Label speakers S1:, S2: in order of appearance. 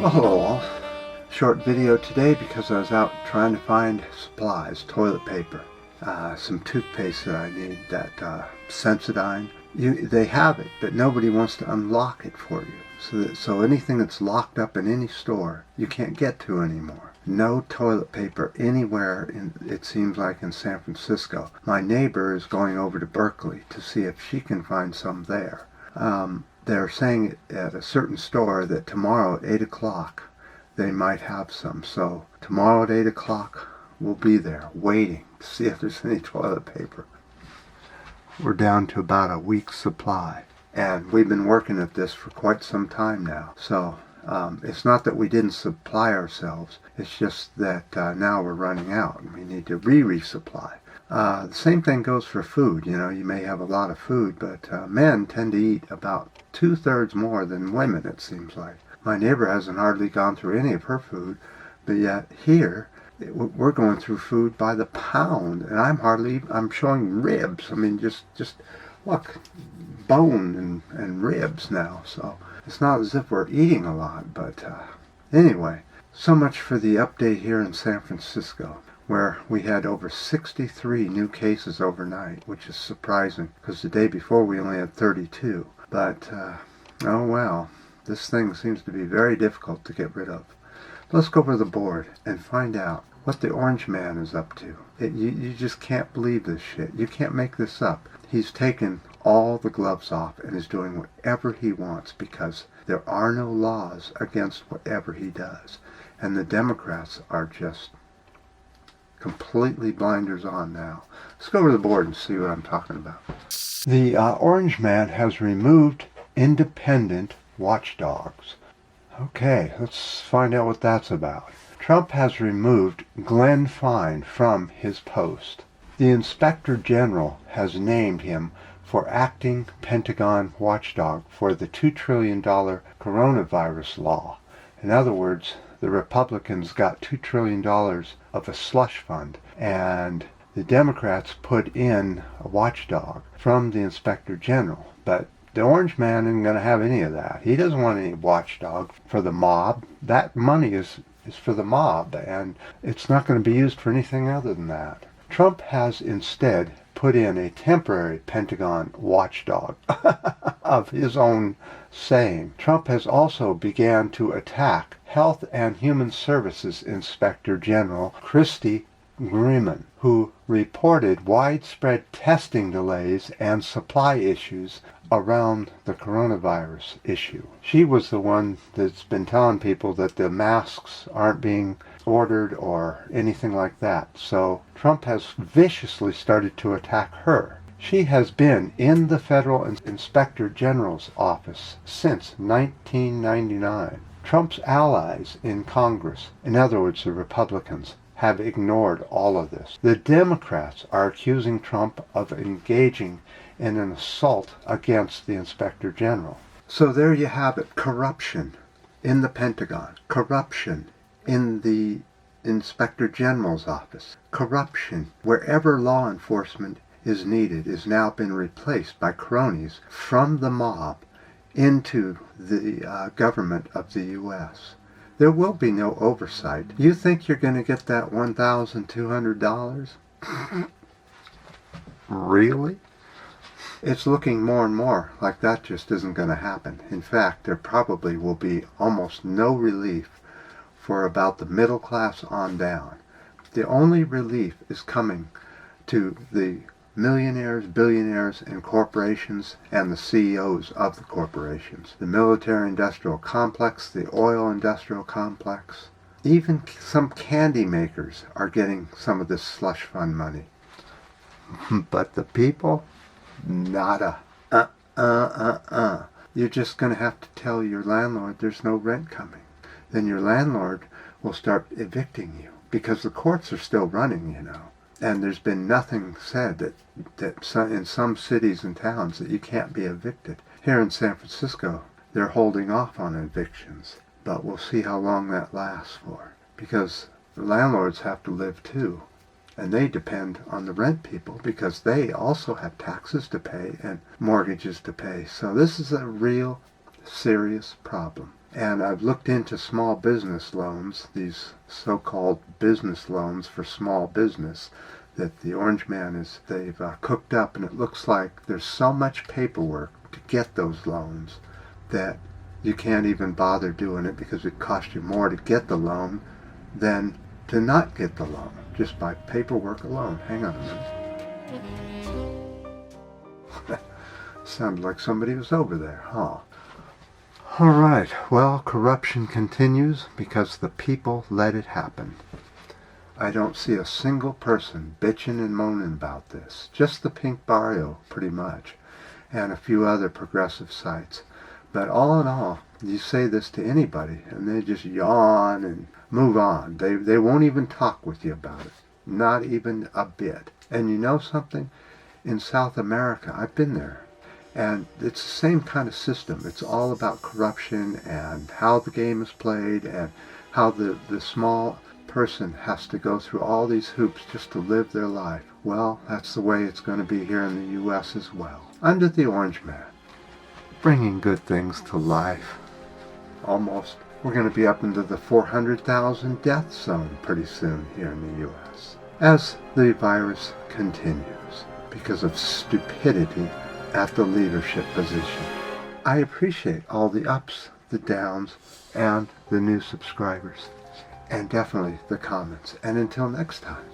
S1: Oh, hello all. Short video today because I was out trying to find supplies, toilet paper, some toothpaste that I need, that Sensodyne. They have it, but nobody wants to unlock it for you. So anything that's locked up in any store, you can't get to anymore. No toilet paper anywhere, it seems like, in San Francisco. My neighbor is going over to Berkeley to see if she can find some there. They're saying at a certain store that tomorrow at 8 o'clock they might have some. So tomorrow at 8 o'clock we'll be there waiting to see if there's any toilet paper. We're down to about a week's supply, and we've been working at this for quite some time now. So it's not that we didn't supply ourselves, it's just that now we're running out and we need to resupply. The same thing goes for food. You know, you may have a lot of food, but men tend to eat about 2/3 more than women, it seems like. My neighbor hasn't hardly gone through any of her food, but yet here we're going through food by the pound, and I'm showing ribs. I mean, just look, bone and ribs now. So it's not as if we're eating a lot, but anyway, so much for the update here in San Francisco, where we had over 63 new cases overnight, which is surprising because the day before we only had 32. But, oh well, this thing seems to be very difficult to get rid of. Let's go over the board and find out what the Orange Man is up to. You just can't believe this shit. You can't make this up. He's taken all the gloves off and is doing whatever he wants because there are no laws against whatever he does. And the Democrats are just completely blinders on now. Let's go over the board and see what I'm talking about. The Orange Man has removed independent watchdogs. Okay, let's find out what that's about. Trump has removed Glenn Fine from his post. The Inspector General has named him for acting Pentagon watchdog for the $2 trillion coronavirus law. In other words, the Republicans got $2 trillion of a slush fund, and the Democrats put in a watchdog from the Inspector General. But the Orange Man isn't going to have any of that. He doesn't want any watchdog for the mob. That money is for the mob, and it's not going to be used for anything other than that. Trump has instead put in a temporary Pentagon watchdog of his own saying. Trump has also began to attack Health and Human Services Inspector General Christy Grimmon, who reported widespread testing delays and supply issues around the coronavirus issue. She was the one that's been telling people that the masks aren't being ordered or anything like that. So Trump has viciously started to attack her. She has been in the Federal Inspector General's office since 1999. Trump's allies in Congress, in other words the Republicans, have ignored all of this. The Democrats are accusing Trump of engaging in an assault against the Inspector General. So there you have it. Corruption in the Pentagon. Corruption in the Inspector General's office. Corruption wherever law enforcement is needed is now been replaced by cronies from the mob into the government of the U.S. There will be no oversight. You think you're going to get that $1,200? Really? It's looking more and more like that just isn't going to happen. In fact, there probably will be almost no relief for about the middle class on down. The only relief is coming to the millionaires, billionaires, and corporations, and the CEOs of the corporations. The military-industrial complex, the oil-industrial complex. Even some candy makers are getting some of this slush fund money. But the people, nada. You're just going to have to tell your landlord there's no rent coming. Then your landlord will start evicting you, because the courts are still running, you know. And there's been nothing said that in some cities and towns that you can't be evicted. Here in San Francisco, they're holding off on evictions. But we'll see how long that lasts for. Because the landlords have to live too. And they depend on the rent people because they also have taxes to pay and mortgages to pay. So this is a real serious problem. And I've looked into small business loans, these so-called business loans for small business that the Orange Man they've cooked up, and it looks like there's so much paperwork to get those loans that you can't even bother doing it because it costs you more to get the loan than to not get the loan, just by paperwork alone. Hang on a minute. Sounded like somebody was over there, huh? All right, well, corruption continues because the people let it happen. I don't see a single person bitching and moaning about this. Just the Pink Barrio, pretty much, and a few other progressive sites. But all in all, you say this to anybody, and they just yawn and move on. They won't even talk with you about it. Not even a bit. And you know something? In South America, I've been there. And it's the same kind of system. It's all about corruption and how the game is played and how the small person has to go through all these hoops just to live their life. Well, that's the way it's going to be here in the U.S. as well. Under the Orange Man. Bringing good things to life. Almost. We're going to be up into the 400,000 death zone pretty soon here in the U.S. as the virus continues because of stupidity at the leadership position. I appreciate all the ups, the downs, and the new subscribers. And definitely the comments. And until next time.